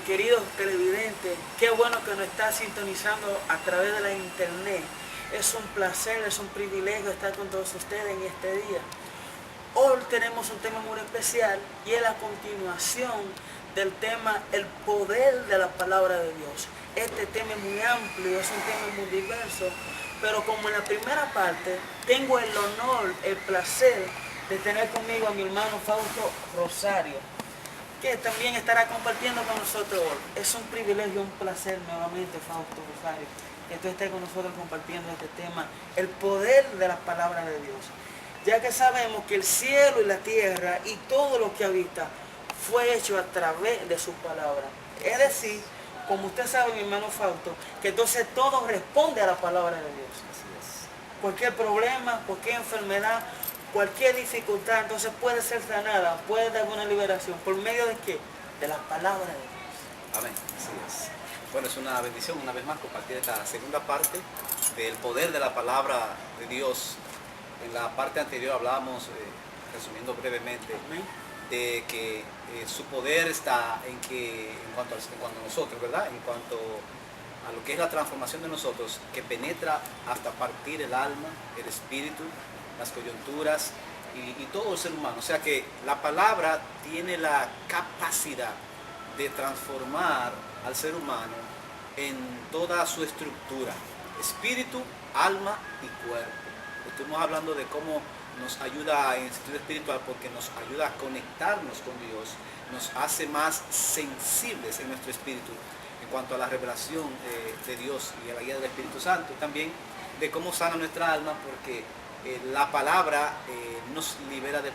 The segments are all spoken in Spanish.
queridos televidentes, qué bueno que nos está sintonizando a través de la internet. Es un placer, es un privilegio estar con todos ustedes en este día. Hoy tenemos un tema muy especial y es la continuación del tema el poder de la palabra de Dios. Este tema es muy amplio, es un tema muy diverso, pero como en la primera parte tengo el honor, el placer de tener conmigo a mi hermano Fausto Rosario, que también estará compartiendo con nosotros hoy. Es un privilegio, un placer nuevamente, Fausto Rosario, que tú estés con nosotros compartiendo este tema, el poder de la palabra de Dios. Ya que sabemos que el cielo y la tierra y todo lo que habita fue hecho a través de su palabra. Es decir, como usted sabe, mi hermano Fausto, que entonces todo responde a la palabra de Dios. Así es. Cualquier problema, cualquier enfermedad, cualquier dificultad, entonces puede ser sanada, puede dar una liberación. ¿Por medio de qué? De la palabra de Dios. Amén. Así es. Bueno, es una bendición una vez más compartir esta segunda parte del poder de la palabra de Dios. En la parte anterior hablábamos, resumiendo brevemente, de que su poder está en cuanto a nosotros, ¿verdad? En cuanto a lo que es la transformación de nosotros, que penetra hasta partir el alma, el espíritu, las coyunturas y todo el ser humano. O sea que la palabra tiene la capacidad de transformar al ser humano en toda su estructura, espíritu, alma y cuerpo. Estuvimos hablando de cómo nos ayuda en el sentido espiritual porque nos ayuda a conectarnos con Dios, nos hace más sensibles en nuestro espíritu en cuanto a la revelación de Dios y a la guía del Espíritu Santo. También de cómo sana nuestra alma porque la palabra nos libera de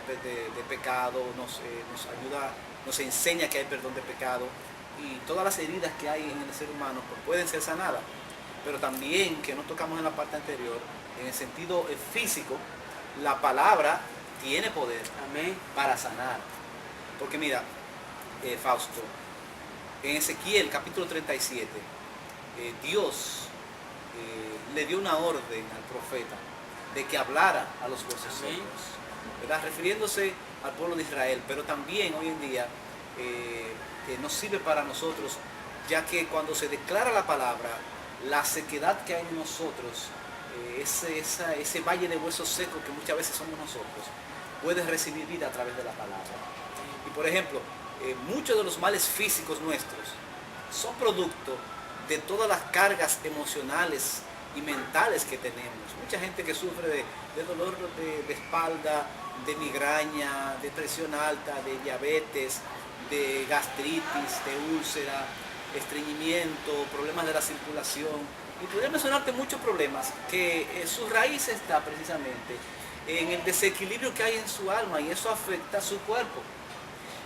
pecado, nos ayuda, nos enseña que hay perdón de pecado y todas las heridas que hay en el ser humano pues, pueden ser sanadas. Pero también, que no tocamos en la parte anterior, en el sentido físico, la palabra tiene poder. Amén. Para sanar. Porque mira, Fausto, en Ezequiel capítulo 37, Dios le dio una orden al profeta de que hablara a los huesos secos, ¿verdad? Refiriéndose al pueblo de Israel, pero también hoy en día nos sirve para nosotros, ya que cuando se declara la palabra, la sequedad que hay en nosotros, ese valle de huesos secos que muchas veces somos nosotros, puede recibir vida a través de la palabra. Y por ejemplo, muchos de los males físicos nuestros son producto de todas las cargas emocionales y mentales que tenemos. Mucha gente que sufre de dolor de espalda, de migraña, de presión alta, de diabetes, de gastritis, de úlcera, estreñimiento, problemas de la circulación, y podría mencionarte muchos problemas que su raíz está precisamente en el desequilibrio que hay en su alma y eso afecta a su cuerpo.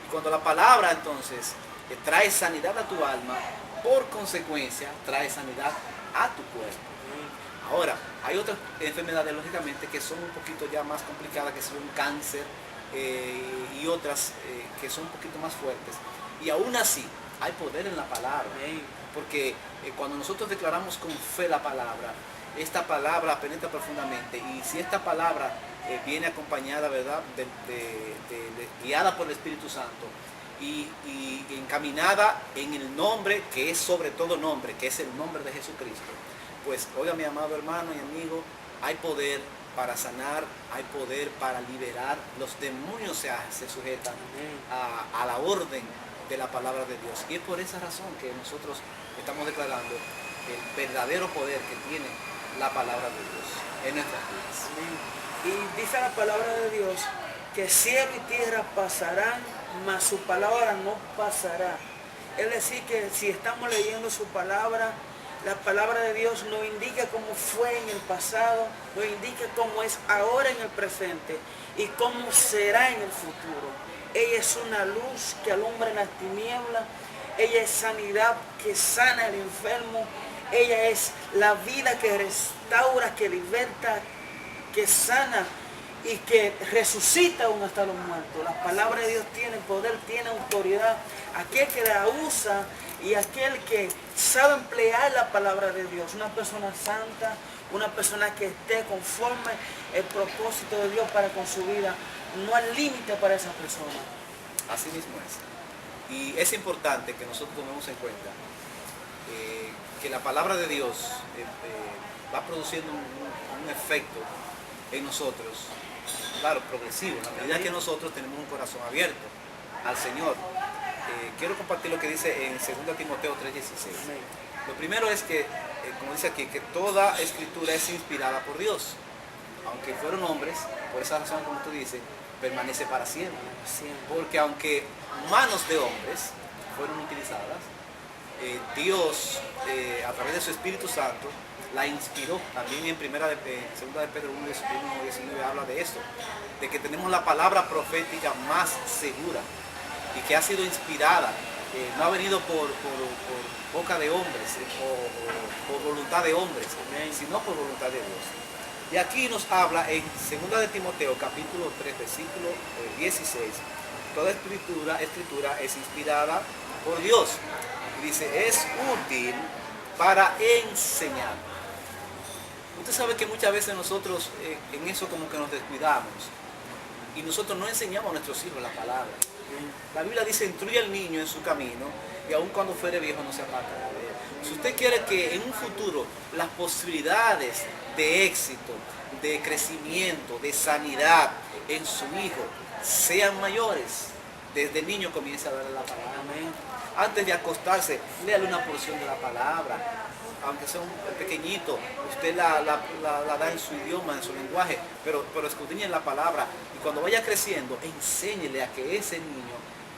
Y cuando la palabra entonces trae sanidad a tu alma, por consecuencia trae sanidad a tu cuerpo. Ahora, hay otras enfermedades lógicamente que son un poquito ya más complicadas, que son cáncer y otras que son un poquito más fuertes. Y aún así, hay poder en la palabra, porque cuando nosotros declaramos con fe la palabra, esta palabra penetra profundamente y si esta palabra viene acompañada, ¿verdad?, guiada por el Espíritu Santo y encaminada en el nombre que es sobre todo nombre, que es el nombre de Jesucristo, pues oiga mi amado hermano y amigo, hay poder para sanar, hay poder para liberar, los demonios se sujetan a la orden de la palabra de Dios. Y es por esa razón que nosotros estamos declarando el verdadero poder que tiene la palabra de Dios en nuestras vidas. Y dice la palabra de Dios que cielo y tierra pasarán, mas su palabra no pasará. Es decir, que si estamos leyendo su palabra, la palabra de Dios nos indica cómo fue en el pasado, nos indica cómo es ahora en el presente y cómo será en el futuro. Ella es una luz que alumbra en las tinieblas. Ella es sanidad que sana al enfermo. Ella es la vida que restaura, que liberta, que sana y que resucita aún hasta los muertos. La palabra de Dios tiene poder, tiene autoridad. Aquel que la usa y aquel que sabe emplear la palabra de Dios. Una persona santa, una persona que esté conforme el propósito de Dios para con su vida. No hay límite para esa persona. Así mismo es. Y es importante que nosotros tomemos en cuenta que la palabra de Dios va produciendo un efecto en nosotros, claro, progresivo, en la medida que nosotros tenemos un corazón abierto al Señor. Quiero compartir lo que dice en 2 Timoteo 3:16. Lo primero es que, como dice aquí, que toda escritura es inspirada por Dios. Aunque fueron hombres, por esa razón, como tú dices, permanece para siempre. Porque aunque manos de hombres fueron utilizadas, Dios, a través de su Espíritu Santo, la inspiró. También en 2 de Pedro 1:19 habla de esto, de que tenemos la palabra profética más segura y que ha sido inspirada, no ha venido por boca de hombres o por voluntad de hombres, sino por voluntad de Dios. Y aquí nos habla en 2 de Timoteo capítulo 3 versículo 16, toda escritura es inspirada por Dios. Y dice, es útil para enseñar. Usted sabe que muchas veces nosotros en eso como que nos descuidamos y nosotros no enseñamos a nuestros hijos la palabra. La Biblia dice, instruye al niño en su camino y aun cuando fuere viejo no se apartará de él. Si usted quiere que en un futuro las posibilidades de éxito, de crecimiento, de sanidad en su hijo sean mayores, desde niño comienza a darle la palabra. Amén. Antes de acostarse, léale una porción de la palabra. Aunque sea un pequeñito, usted la da en su idioma, en su lenguaje, pero escudriñe la palabra. Y cuando vaya creciendo, enséñele a que ese niño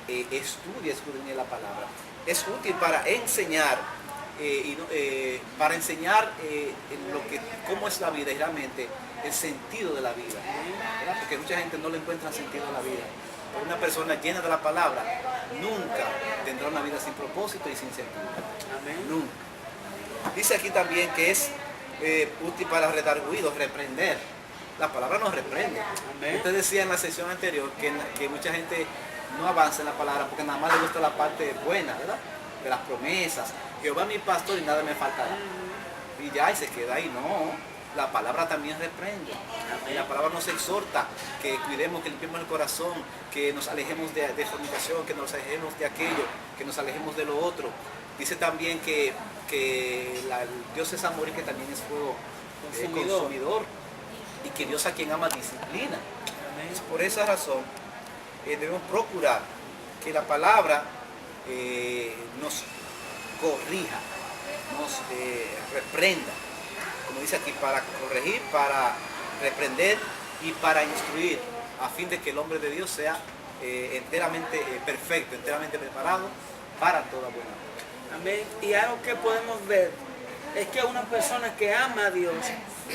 estudie, escudriñe la palabra. Es útil para enseñar, cómo es la vida y realmente el sentido de la vida, ¿verdad? Porque mucha gente no le encuentra sentido a la vida. Pero una persona llena de la palabra nunca tendrá una vida sin propósito y sin sentido. Amén. Nunca. Dice aquí también que es útil para redarguir, reprender. La palabra nos reprende. Amén. Usted decía en la sesión anterior que mucha gente no avanza en la palabra porque nada más le gusta la parte buena, ¿verdad? De las promesas. Jehová es mi pastor y nada me faltará. Y ya, y se queda ahí. No, la palabra también reprende. Amén. La palabra nos exhorta que cuidemos, que limpiemos el corazón, que nos alejemos de fornicación, que nos alejemos de aquello, que nos alejemos de lo otro. Dice también que Dios es amor y que también es fuego consumidor y que Dios a quien ama disciplina. Entonces, por esa razón debemos procurar que la palabra nos corrija, nos reprenda, como dice aquí, para corregir, para reprender y para instruir, a fin de que el hombre de Dios sea enteramente perfecto, enteramente preparado para toda buena obra. Amén. Y algo que podemos ver es que una persona que ama a Dios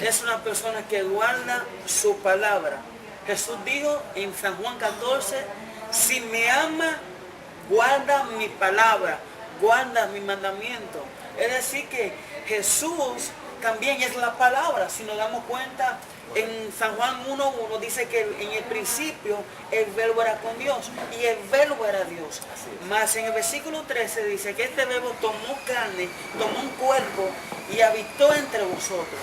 es una persona que guarda su palabra. Jesús dijo en San Juan 14, si me ama, guarda mi palabra, guarda mi mandamiento. Es decir que Jesús también es la palabra. Si nos damos cuenta, en San Juan 1:1 dice que en el principio el verbo era con Dios y el verbo era Dios. Más en el versículo 13 dice que este verbo tomó carne, tomó un cuerpo y habitó entre vosotros.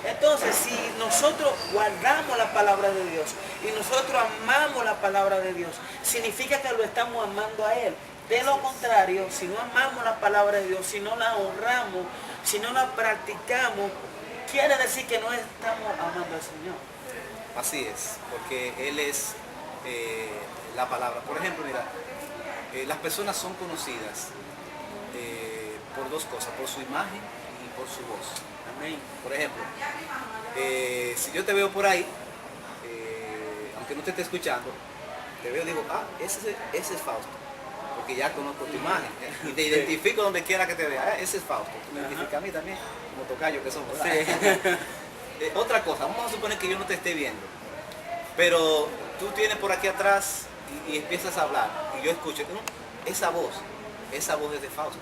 Entonces, si nosotros guardamos la palabra de Dios y nosotros amamos la palabra de Dios, significa que lo estamos amando a Él. De lo contrario, si no amamos la palabra de Dios, si no la honramos, si no la practicamos, quiere decir que no estamos amando al Señor. Así es, porque Él es la palabra. Por ejemplo, mira, las personas son conocidas por dos cosas, por su imagen y por su voz. Amén. Por ejemplo, si yo te veo por ahí, aunque no te esté escuchando, te veo y digo, ese es Fausto, porque ya conozco tu imagen, y te identifico donde quiera que te vea, ese es Fausto. Tú me identificas a mí también, como tocayo que somos. Sí. Otra cosa, vamos a suponer que yo no te esté viendo, pero tú tienes por aquí atrás y empiezas a hablar, y yo escucho, esa voz es de Fausto.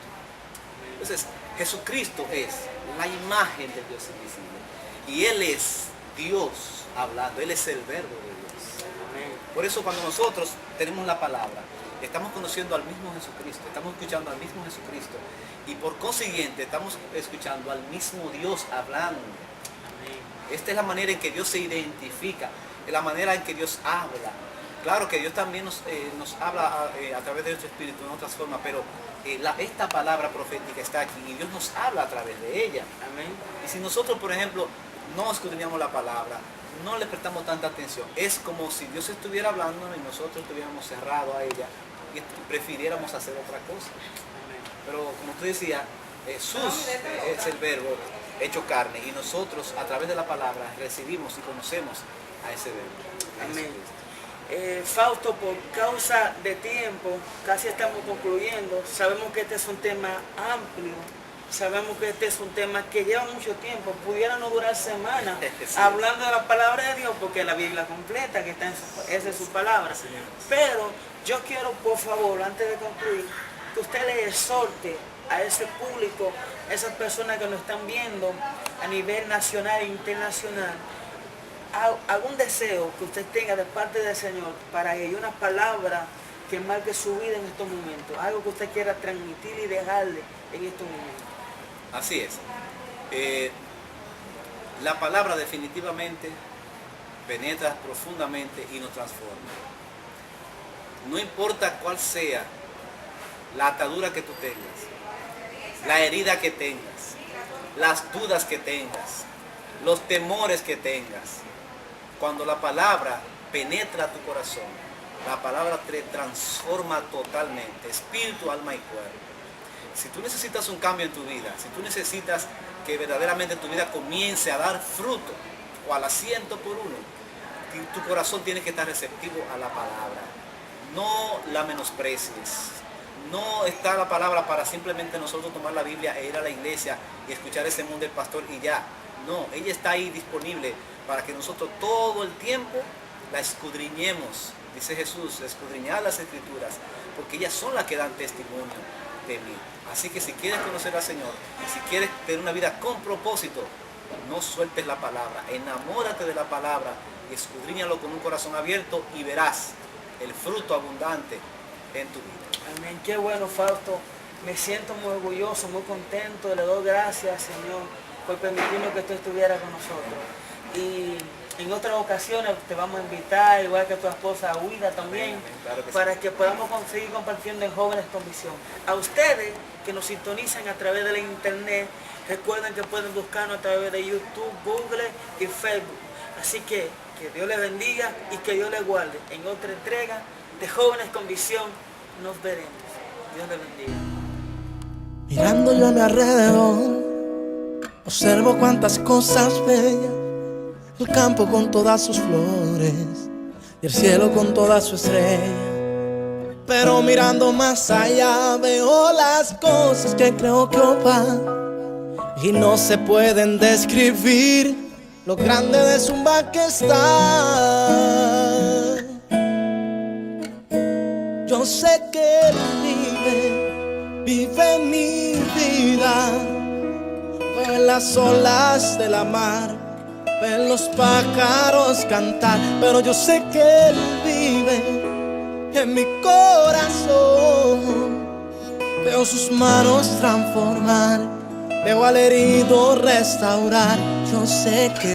Entonces, Jesucristo es la imagen de Dios invisible, y Él es Dios hablando, Él es el verbo de Dios. Amén. Por eso cuando nosotros tenemos la palabra, estamos conociendo al mismo Jesucristo, estamos escuchando al mismo Jesucristo, y por consiguiente estamos escuchando al mismo Dios hablando. Amén. Esta es la manera en que Dios se identifica, es la manera en que Dios habla. Claro que Dios también nos habla a través de nuestro espíritu en otras formas, pero esta palabra profética está aquí y Dios nos habla a través de ella. Amén. Y si nosotros, por ejemplo, no escudriñamos la palabra, no le prestamos tanta atención, es como si Dios estuviera hablando y nosotros estuviéramos cerrados a ella y prefiriéramos hacer otra cosa. Amén. Pero como tú decías, Jesús es el verbo hecho carne y nosotros a través de la palabra recibimos y conocemos a ese verbo. Amén. Fausto, por causa de tiempo, casi estamos concluyendo. Sabemos que este es un tema amplio, sabemos que este es un tema que lleva mucho tiempo, pudiera no durar semanas Sí. hablando de la palabra de Dios, porque la Biblia completa, que está esa es su palabra. Sí. Pero yo quiero, por favor, antes de concluir, que usted le exhorte a ese público, a esas personas que nos están viendo a nivel nacional e internacional, algún deseo que usted tenga de parte del Señor para ello, una palabra que marque su vida en estos momentos, algo que usted quiera transmitir y dejarle en estos momentos. Así es. La palabra definitivamente penetra profundamente y nos transforma. No importa cuál sea la atadura que tú tengas, la herida que tengas, las dudas que tengas, los temores que tengas. Cuando la palabra penetra tu corazón, la palabra te transforma totalmente, espíritu, alma y cuerpo. Si tú necesitas un cambio en tu vida, si tú necesitas que verdaderamente tu vida comience a dar fruto o al 100 por uno, tu corazón tiene que estar receptivo a la palabra. No la menosprecies. No está la palabra para simplemente nosotros tomar la Biblia e ir a la iglesia y escuchar ese mundo del pastor y ya. No, ella está ahí disponible para que nosotros todo el tiempo la escudriñemos. Dice Jesús, escudriñad las escrituras, porque ellas son las que dan testimonio de mí. Así que si quieres conocer al Señor, si quieres tener una vida con propósito, no sueltes la palabra, enamórate de la palabra y escudriñalo con un corazón abierto y verás el fruto abundante en tu vida. Amén. Qué bueno, Fausto. Me siento muy orgulloso, muy contento. Le doy gracias, Señor, por permitirnos que tú estuvieras con nosotros. Y en otras ocasiones te vamos a invitar, igual que tu esposa Huida también, Claro que para sí. que podamos seguir compartiendo en Jóvenes con Visión. A ustedes que nos sintonizan a través de la internet, recuerden que pueden buscarnos a través de YouTube, Google y Facebook. Así que Dios les bendiga y que Dios les guarde. En otra entrega de Jóvenes con Visión nos veremos. Dios les bendiga. Mirando yo a mi alrededor, observo cuántas cosas bellas. El campo con todas sus flores y el cielo con toda su estrella. Pero mirando más allá veo las cosas que creo que van y no se pueden describir lo grande de su majestad. Yo sé que Él vive en mi vida, en las olas de la mar, ven los pájaros cantar, pero yo sé que Él vive en mi corazón. Veo sus manos transformar, veo al herido restaurar. Yo sé que